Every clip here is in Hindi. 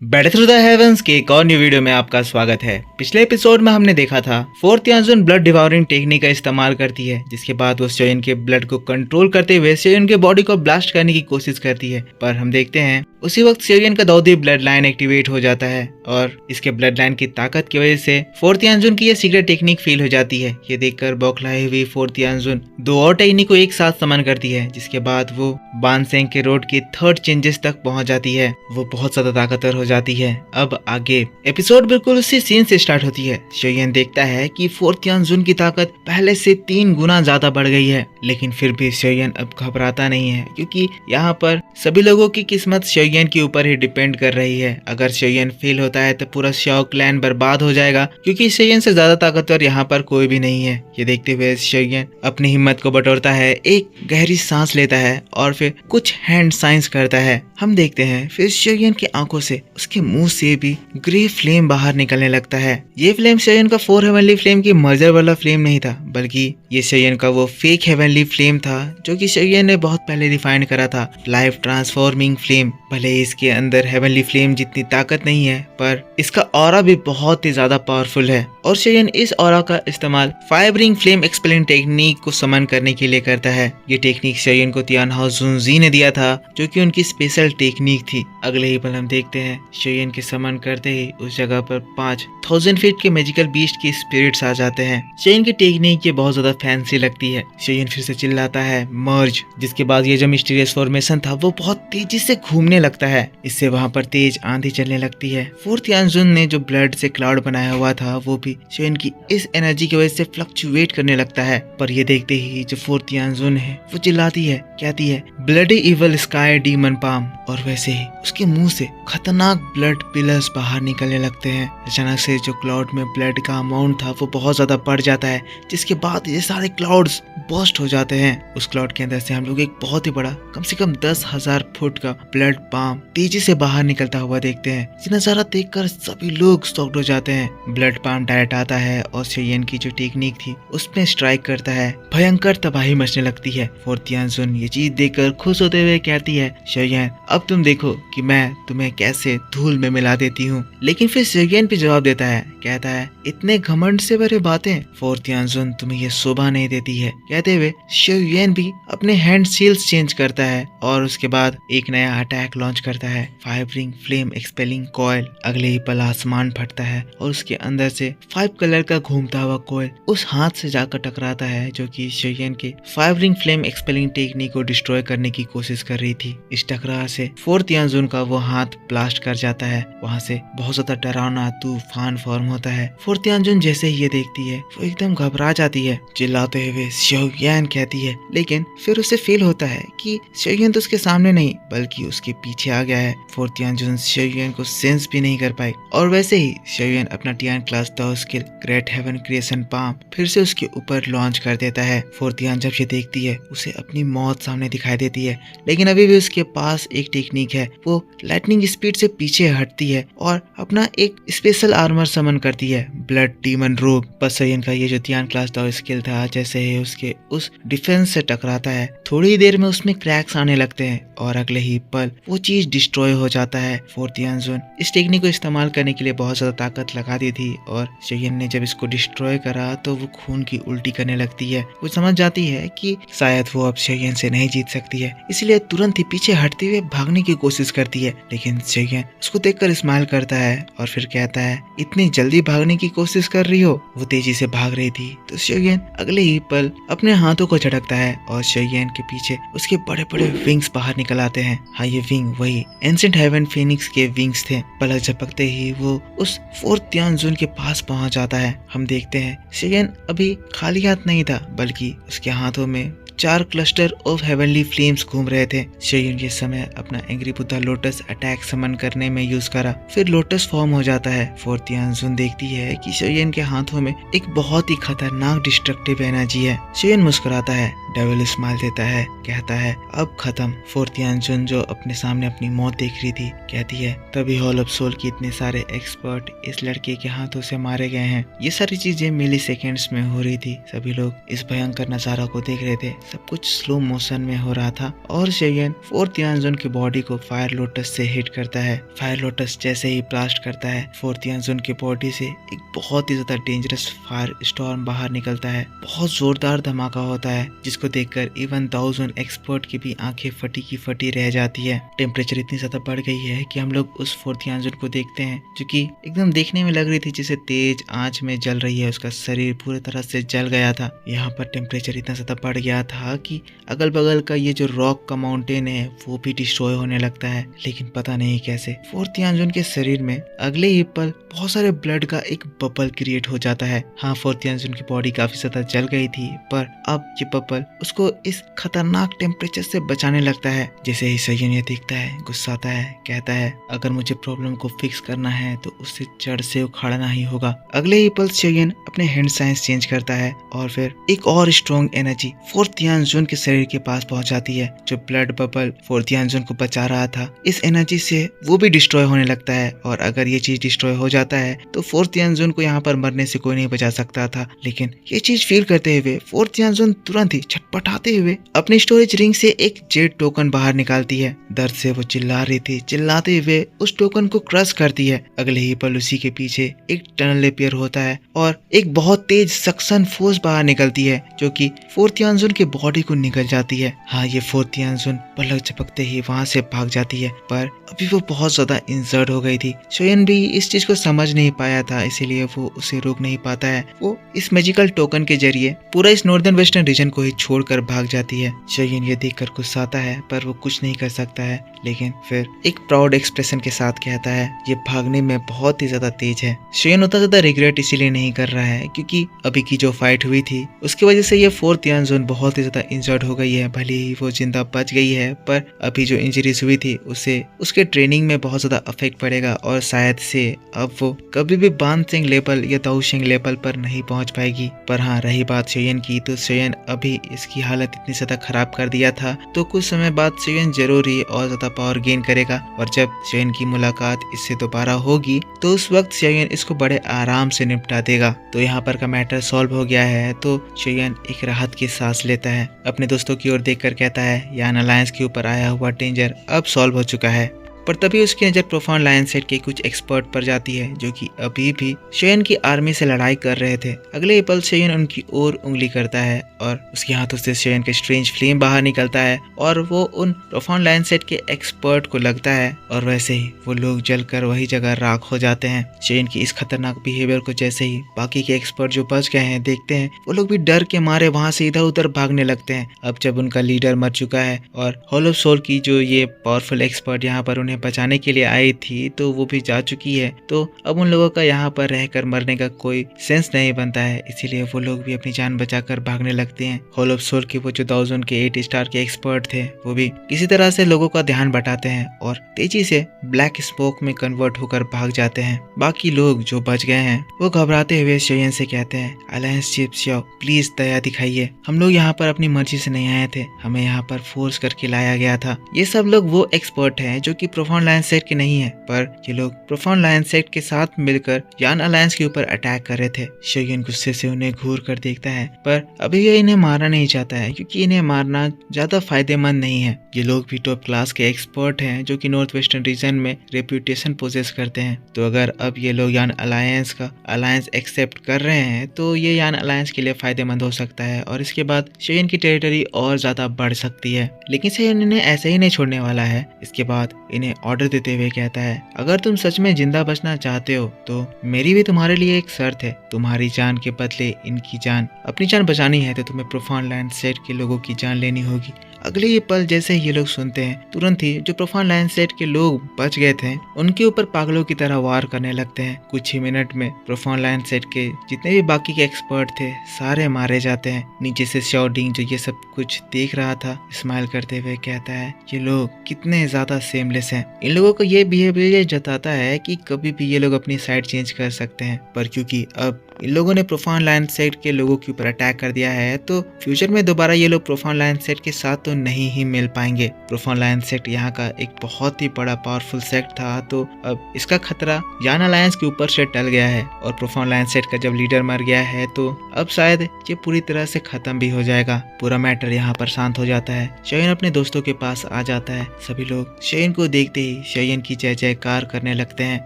बैटल थ्रू द हेवंस के एक और न्यू वीडियो में आपका स्वागत है। पिछले एपिसोड में हमने देखा था फोर्थ यानजुन ब्लड डिवॉरिंग टेक्निक का इस्तेमाल करती है, जिसके बाद वो शोयन के ब्लड को कंट्रोल करते हुए शोयन के बॉडी को ब्लास्ट करने की कोशिश करती है। पर हम देखते हैं उसी वक्त शोयन का दाऊदी ब्लड लाइन एक्टिवेट हो जाता है और इसके ब्लड लाइन की ताकत की वजह से फोर्थ यानजुन की ये सीक्रेट टेक्निक फेल हो जाती है। ये देखकर बौखलाए हुई फोर्थ यानजुन दो और टेक्निक को एक साथ समन करती है, जिसके बाद वो बानसेंग के रोड के थर्ड चेंजेस तक पहुंच जाती है। वो बहुत ज्यादा ताकतवर हो जाती है। अब आगे एपिसोड बिल्कुल उसी सीन से स्टार्ट होती है। शोयन देखता है कि फोर्थ यानजुन की ताकत पहले से 3 गुना ज्यादा बढ़ गई है, लेकिन फिर भी शोयन अब घबराता नहीं है, क्योंकि यहाँ पर सभी लोगों की किस्मत शोयन के ऊपर ही डिपेंड कर रही है। अगर शोयन फेल होता है तो पूरा शाओ क्लैन बर्बाद हो जाएगा, क्योंकि शोयन से ज्यादा ताकतवर यहाँ पर कोई भी नहीं है। ये देखते हुए शोयन अपनी हिम्मत को बटोरता है, एक गहरी सांस लेता है और फिर कुछ हैंड साइंस करता है। हम देखते हैं फिर शोयन की आंखों से, उसके मुंह से भी ग्रे फ्लेम बाहर निकलने लगता है। ये फ्लेम शोयन का 4 हेवनली फ्लेम की मर्जर वाला फ्लेम नहीं था, बल्कि ये शोयन का वो फेक हेवनली फ्लेम था जो कि शोयन ने बहुत पहले डिफाइन करा था, लाइफ ट्रांसफॉर्मिंग फ्लेम। भले इसके अंदर हेवनली फ्लेम जितनी ताकत नहीं है, पर इसका ऑरा भी बहुत ही ज्यादा पावरफुल है और शोयन इस ऑरा का इस्तेमाल फाइबरिंग फ्लेम एक्सपेलिंग टेक्निक को समन करने के लिए करता है। ये टेक्निक शोयन को तियानहाओ जुनजी ने दिया था, जो कि उनकी स्पेशल टेक्निक थी। अगले ही पल हम देखते हैं शोयन के समन करते ही उस जगह पर 5000 फीट के मैजिकल बीस्ट के स्पिरिट्स आ जाते हैं। शोयन की टेक्निक ये बहुत ज्यादा फैंसी लगती है। शोयन फिर से चिल्लाता है मर्ज, जिसके बाद ये जो मिस्टीरियस फॉर्मेशन था वो बहुत तेजी से घूमने लगता है। इससे वहां पर तेज आंधी चलने लगती है। फोर्थ यानजुन ने जो ब्लड से क्लाउड बनाया हुआ था वो भी शोयन की इस एनर्जी की वजह से फ्लक्चुएट करने लगता है। पर ये देखते ही जो फोर्थ यानजुन है वो चिल्लाती है, कहती है bloody evil sky demon palm, और वैसे ही उसके मुंह से खतरनाक ब्लड पिलर्स बाहर निकलने लगते हैं। अचानक से जो क्लाउड में ब्लड का अमाउंट था वो बहुत ज्यादा बढ़ जाता है, जिसके बाद ये सारे क्लाउड्स बर्स्ट हो जाते हैं। उस क्लाउड के अंदर से हम लोग एक बहुत ही बड़ा, कम से कम 10,000 फुट का ब्लड पाम तेजी से बाहर निकलता हुआ देखते हैं। ये नजारा देखकर सभी लोग शॉक्ड हो जाते हैं। ब्लड पाम डायरेक्ट आता है और शोयन की जो टेक्निक थी उसमें स्ट्राइक करता है। भयंकर तबाही मचने लगती है। फोर्थ यानजुन ये चीज देखकर खुश होते हुए कहती है शोयन अब तुम देखो कि मैं तुम्हें कैसे धूल में मिला देती हूँ। लेकिन फिर शोयन भी जवाब देता है, कहता है इतने घमंड से भरे बातें फोर्थ यानजुन तुम्हें ये शोभा नहीं देती है। कहते हुए शोयन भी अपने हैंड सील्स चेंज करता है और उसके बाद एक नया अटैक लॉन्च करता है, फाइबरिंग फ्लेम एक्सपेलिंग कॉइल। अगले ही पल आसमान फटता है और उसके अंदर से 5 कलर का घूमता हुआ कॉइल उस हाथ से जाकर टकराता है जो कि शोयन के फाइबरिंग फ्लेम एक्सपेलिंग टेक्निक को डिस्ट्रॉय करने की कोशिश कर रही थी। इस टकराव से फोर्थ यानजुन का वो हाथ ब्लास्ट कर जाता है। वहाँ से बहुत ज्यादा डरावना तूफान फॉर्म होता है। फोर्थ यानजुन जैसे ही ये देखती है वो एकदम घबरा जाती है, चिल्लाते हुए शोयन कहती है, लेकिन फिर उसे फील होता है कि शोयन तो उसके सामने नहीं बल्कि उसके पीछे आ गया है। फोर्थ यानजुन शोयन को सेंस भी नहीं कर पाई और वैसे ही शोयन अपना टियान class the skill great heaven creation palm फिर से उसके ऊपर लॉन्च कर देता है। फोर्थ यान जब ये देखती है उसे अपनी मौत सामने दिखाई देती है, लेकिन अभी भी उसके पास एक टेक्निक है। वो लाइटनिंग स्पीड से पीछे हटती है और अपना एक स्पेशल आर्मर समन करती है, ब्लड डीमन रोब। बस शोयन का ये जो टियान क्लास द स्किल था जैसे ही उसके उस डिफेंस से टकराता है, थोड़ी देर में उसमें क्रैक्स आने लगते हैं और अगले ही पल वो चीज डिस्ट्रॉय हो जाता है। फोर्थ यानजुन इस टेक्निक को इस्तेमाल करने के लिए बहुत ज्यादा ताकत लगा दी थी और शोयन ने जब इसको डिस्ट्रॉय करा तो वो खून की उल्टी करने लगती है। वो समझ जाती है कि शायद वो अब शोयन से नहीं जीत सकती है, इसलिए तुरंत ही पीछे हटते हुए भागने की कोशिश करती है। लेकिन शोयन उसको देखकर स्माइल करता है और फिर कहता है इतनी जल्दी भागने की कोशिश कर रही हो। वो तेजी से भाग रही थी तो शोयन अगले ही पल अपने हाथों को झटकता है और शोयन के पीछे उसके बड़े बड़े विंग्स बाहर निकल आते हैं। हाँ, ये विंग वही एंशिएंट हेवन फेनिक्स के विंग्स थे। पलक झपकते ही वो उस फोर्थ यानजुन के पास पहुंच जाता है। हम देखते हैं शोयन अभी खाली हाथ नहीं था, बल्कि उसके हाथों में 4 क्लस्टर ऑफ हेवनली फ्लेम्स घूम रहे थे। शोयन के समय अपना एंग्री बुद्धा लोटस अटैक समन करने में यूज करा, फिर लोटस फॉर्म हो जाता है। फोर्थ यानजुन देखती है कि शोयन के हाथों में एक बहुत ही खतरनाक डिस्ट्रक्टिव एनर्जी है। शोयन मुस्कुराता है, डेविल स्माइल देता है, कहता है अब खत्म। फोर्थ यानजुन जो अपने सामने अपनी मौत देख रही थी कहती है तभी हॉल ऑफ सोल के इतने सारे एक्सपर्ट इस लड़के के हाथों से मारे गए हैं। ये सारी चीजें मिली सेकेंड्स में हो रही थी। सभी लोग इस भयंकर नजारा को देख रहे थे। सब कुछ स्लो मोशन में हो रहा था और शेयन फोर्थ यांजुन की बॉडी को फायर लोटस से हिट करता है। फायर लोटस जैसे ही ब्लास्ट करता है, फोर्थ यांजुन की बॉडी से एक बहुत ही ज्यादा डेंजरस फायर स्टॉर्म बाहर निकलता है। बहुत जोरदार धमाका होता है जिसको देखकर इवन 1000 एक्सपर्ट की भी आंखें फटी की फटी रह जाती है। टेम्परेचर इतनी ज्यादा बढ़ गई है कि हम लोग उस फोर्थ यांजुन को देखते हैं जो कि एकदम देखने में लग रही थी जैसे तेज आंच में जल रही है, उसका शरीर पूरी तरह से जल गया था। यहाँ पर टेम्परेचर इतना ज्यादा बढ़ गया था कि अगल बगल का ये जो रॉक का माउंटेन है वो भी डिस्ट्रॉय होने लगता है, लेकिन पता नहीं कैसे फोर्थ यांजुन के शरीर में अगले ही पल बहुत सारे ब्लड का एक बबल क्रिएट हो जाता है। हाँ, फोर्थ यांजुन की बॉडी काफी ज्यादा जल गई थी पर अब ये बबल उसको इस खतरनाक टेम्परेचर से बचाने लगता है। जैसे ही शेयन ये देखता है, गुस्साता है, कहता है अगर मुझे प्रॉब्लम को फिक्स करना है तो उससे जड़ से उखाड़ना ही होगा। अगले ही पल शेयन अपने हैंड साइंस चेंज करता है और फिर एक और स्ट्रॉन्ग एनर्जी फोर्थ यांजुन के शरीर के पास पहुंच जाती है। जो ब्लड बबल फोर्थ यांजुन को बचा रहा था, इस एनर्जी से वो भी डिस्ट्रॉय होने लगता है और अगर ये चीज डिस्ट्रॉय हो जाता है तो फोर्थ यांजुन को यहाँ पर मरने से कोई नहीं बचा सकता था। लेकिन ये चीज फील करते हुए फोर्थ यांजुन तुरंत ही छटपटाते हुए अपने स्टोरेज रिंग से एक जेड टोकन बाहर निकालती है। दर्द से वो चिल्ला रही थी, चिल्लाते हुए उस टोकन को क्रश करती है। अगले ही पल उसी के पीछे एक टनल अपीयर होता है और एक बहुत तेज सक्शन फोर्स बाहर निकलती है जो कि फोर्थ यांजुन की बॉडी को निकल जाती है। हाँ, ये फोर्थ यांजुन पलक झपकते ही वहां से भाग जाती है पर अभी वो बहुत ज्यादा इंजर्ड हो गई थी। शेयन भी इस चीज को समझ नहीं पाया था, इसीलिए वो उसे रोक नहीं पाता है। वो इस मैजिकल टोकन के जरिए पूरा इस नॉर्दर्न वेस्टर्न रीजन को ही छोड़कर भाग जाती है। शेयन ये देखकर गुस्साता है पर वो कुछ नहीं कर सकता है, लेकिन फिर एक प्राउड एक्सप्रेशन के साथ कहता है ये भागने में बहुत ही ज्यादा तेज है। शेयन उतना ज्यादा रिग्रेट इसीलिए नहीं कर रहा है क्योंकि अभी की जो फाइट हुई थी उसकी वजह से ये फोर्थ यांजुन बहुत ही ज्यादा इंजर्ड हो गई है। भले ही वो जिंदा बच गई है पर अभी जो इंजरीज हुई थी उससे उसके ट्रेनिंग में बहुत ज्यादा अफेक्ट पड़ेगा और शायद से अब वो कभी भी बान सिंह लेवल या दाऊ सिंह लेवल पर नहीं पहुंच पाएगी। पर हाँ, रही बात शेयन की, तो शेयन अभी इसकी हालत इतनी ज्यादा खराब कर दिया था तो कुछ समय बाद शेयन जरूर ही और ज्यादा पावर गेन करेगा और जब शेयन की मुलाकात इससे दोबारा होगी तो उस वक्त शेयन इसको बड़े आराम से निपटा देगा। तो यहाँ पर का मैटर सॉल्व हो गया है तो शेयन एक राहत की सांस लेता है, अपने दोस्तों की ओर देखकर कहता है यान अलायंस के ऊपर आया हुआ डेंजर अब सॉल्व हो चुका है। पर तभी उसकी नजर प्रोफाउंड लायन सेट के कुछ एक्सपर्ट पर जाती है जो कि अभी भी शेयन की आर्मी से लड़ाई कर रहे थे। अगले ही पल शेयन उनकी ओर उंगली करता है और उसके हाथों से शेयन के स्ट्रेंज फ्लेम बाहर निकलता है और वो उन प्रोफाउंड लायन सेट के एक्सपर्ट को लगता है और वैसे ही वो लोग जलकर वही जगह राख हो जाते हैं। शेयन की इस खतरनाक बिहेवियर को जैसे ही बाकी के एक्सपर्ट जो बच गए हैं देखते हैं, वो लोग भी डर के मारे वहां से इधर उधर भागने लगते हैं। अब जब उनका लीडर मर चुका है और हॉल ऑफ सोल की जो ये पावरफुल एक्सपर्ट यहाँ पर उन्हें बचाने के लिए आई थी तो वो भी जा चुकी है, तो अब उन लोगों का यहाँ पर रहकर मरने का कोई सेंस नहीं बनता है, इसीलिए वो लोग भी अपनी जान बचाकर भागने लगते हैं। हॉल ऑफ सोल के वो जो 1000 के 8 स्टार के एक्सपर्ट थे वो भी किसी तरह से लोगों का ध्यान बटाते हैं और तेजी से ब्लैक स्मोक में कन्वर्ट होकर भाग जाते हैं। बाकी लोग जो बच गए हैं वो घबराते हुए शेयन से कहते हैं अलायंस चीफ श्यो प्लीज दया दिखाइए, हम लोग यहाँ पर अपनी मर्जी से नहीं आए थे, हमें यहाँ पर फोर्स करके लाया गया था। ये सब लोग वो एक्सपर्ट हैं जो कि प्रोफाउंड लायन सेट के नहीं है, पर ये लोग प्रोफाउंड लायन सेट के साथ मिलकर यान अलायंस के ऊपर अटैक कर रहे थे। शेयन गुस्से से उन्हें घूर कर देखता है पर अभी ये इन्हें मारना नहीं चाहता है क्योंकि इन्हें मारना ज्यादा फायदेमंद नहीं है। ये लोग भी टॉप क्लास के एक्सपर्ट हैं जो कि नॉर्थ वेस्टर्न रीजन में रेप्यूटेशन पोजेस करते हैं, तो अगर अब ये लोग यान अलायंस एक्सेप्ट कर रहे हैं तो ये यान अलायंस के लिए फायदेमंद हो सकता है और इसके बाद शेयन की टेरिटरी और ज्यादा बढ़ सकती है। लेकिन शेयन इन्हें ऐसे ही नहीं छोड़ने वाला है। इसके बाद इन्हें ऑर्डर देते हुए कहता है अगर तुम सच में जिंदा बचना चाहते हो तो मेरी भी तुम्हारे लिए एक शर्त है, तुम्हारी जान के बदले इनकी जान, अपनी जान बचानी है तो तुम्हें प्रोफाउंड लायन सेट के लोगों की जान लेनी होगी। अगले ये पल जैसे ये लोग सुनते हैं तुरंत ही जो प्रोफाउंड लायन सेट के लोग बच गए थे उनके ऊपर पागलों की तरह वार करने लगते हैं। कुछ ही मिनट में प्रोफाउंड लायन सेट के जितने भी बाकी के एक्सपर्ट थे सारे मारे जाते हैं। नीचे से शाओडिंग जो ये सब कुछ देख रहा था स्माइल करते हुए कहता है ये लोग कितने ज्यादा सेमलेस हैं। हैं। इन लोगों का ये बिहेवियर जताता है कि कभी भी ये लोग अपनी साइड चेंज कर सकते हैं, पर क्योंकि अब इन लोगों ने प्रोफाउंड लाइन सेट के लोगों के ऊपर अटैक कर दिया है, तो फ्यूचर में दोबारा ये लोग प्रोफाउंड लाइन सेट के साथ तो नहीं ही मिल पाएंगे। प्रोफाउंड लाइन सेट यहाँ का एक बहुत ही बड़ा पावरफुल सेट था, तो अब इसका खतरा यान अलायंस के ऊपर से टल गया है और प्रोफाउंड लाइन सेट का जब लीडर मर गया है तो अब शायद ये पूरी तरह से खत्म भी हो जाएगा। पूरा मैटर यहाँ पर शांत हो जाता है। शेयन अपने दोस्तों के पास आ जाता है। सभी लोग शेयन को देखते ही शेयन की जय जयकार करने लगते हैं।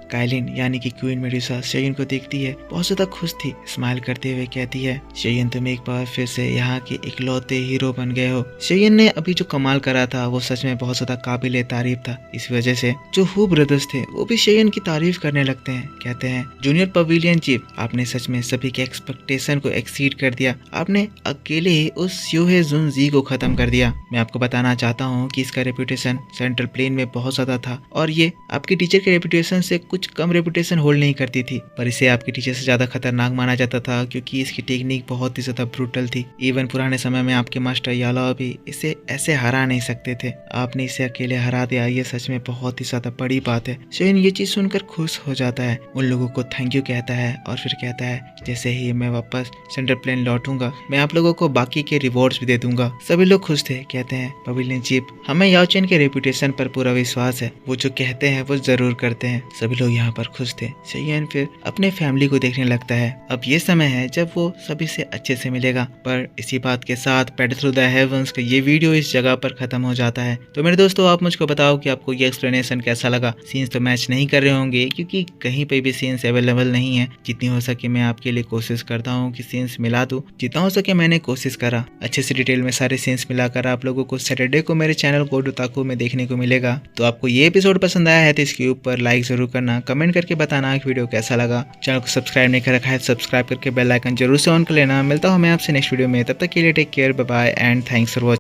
काइलिन यानी कि क्वीन मेडुसा शेयन को देखती है, बहुत ज्यादा खुश थी, स्माइल करते हुए कहती है, शेयन तुम एक बार फिर से यहाँ के इकलौते हीरो बन गए हो। शेयन ने अभी जो कमाल करा था वो सच में बहुत ज्यादा काबिल तारीफ था। इस वजह से जो हू ब्रदर्स थे वो भी शेयन की तारीफ करने लगते हैं। कहते हैं, जूनियर पवेलियन चीफ, आपने सच में सभी के एक्सपेक्टेशन को एक्सीड कर दिया। आपने अकेले ही उस स्यूहे जुनजी को खत्म कर दिया। मैं आपको बताना चाहता हूँ कि इसका रेपुटेशन सेंट्रल प्लेन में बहुत ज्यादा था और ये आपकी टीचर के रेपुटेशन से कुछ कम रेपुटेशन होल्ड नहीं करती थी, पर इसे आपकी टीचर से ज्यादा खतरनाक माना जाता था क्योंकि इसकी टेक्निक बहुत ही ज्यादा ब्रूटल थी। इवन पुराने समय में आपके मास्टर यालाओ भी इसे ऐसे हरा नहीं सकते थे। आपने इसे अकेले हरा दिया, ये सच में बहुत ही ज्यादा बड़ी बात है। शेयन ये चीज सुनकर खुश हो जाता है, उन लोगों को थैंक यू कहता है और फिर कहता है, जैसे ही मैं वापस सेंट्रल प्लेन लौटूंगा मैं आप लोगों को बाकी के रिवॉर्ड्स भी दे दूंगा। सभी लोग खुश थे। कहते हैं, पवेलियन चीफ, हमें याओ चेन के रेपुटेशन पर पूरा विश्वास है, वो जो कहते हैं वो जरूर करते हैं। सभी लोग यहाँ पर खुश थे। शेयन फिर अपने फैमिली को देखने लगता है। अब ये समय है जब वो सभी से अच्छे से मिलेगा। पर इसी बात के साथ पैड थ्रू द हेवंस का ये वीडियो इस जगह पर खत्म हो जाता है। तो मेरे दोस्तों, आप मुझको बताओ कि आपको ये एक्सप्लेनेशन कैसा लगा। सीन्स तो मैच नहीं कर रहे होंगे क्योंकि कहीं पे भी सीन्स अवेलेबल नहीं है। जितनी हो सके मैं आपके लिए कोशिश करता हूँ कि सीन्स मिला दूं, जितना हो सके मैंने कोशिश करा। अच्छे से डिटेल में सारे सीन्स मिलाकर आप लोगों को सैटरडे को मेरे चैनल गो ओताकू में देखने को मिलेगा। तो आपको ये एपिसोड पसंद आया है तो इसके ऊपर लाइक जरूर करना, कमेंट करके बताना कि वीडियो कैसा लगा। चैनल को सब्सक्राइब नहीं कर रखा है तो सब्सक्राइब करके बेल आइकन जरूर से ऑन कर लेना। मिलता हूँ मैं आपसे नेक्स्ट वीडियो में, तब तक के लिए take care, bye bye and thanks for watching.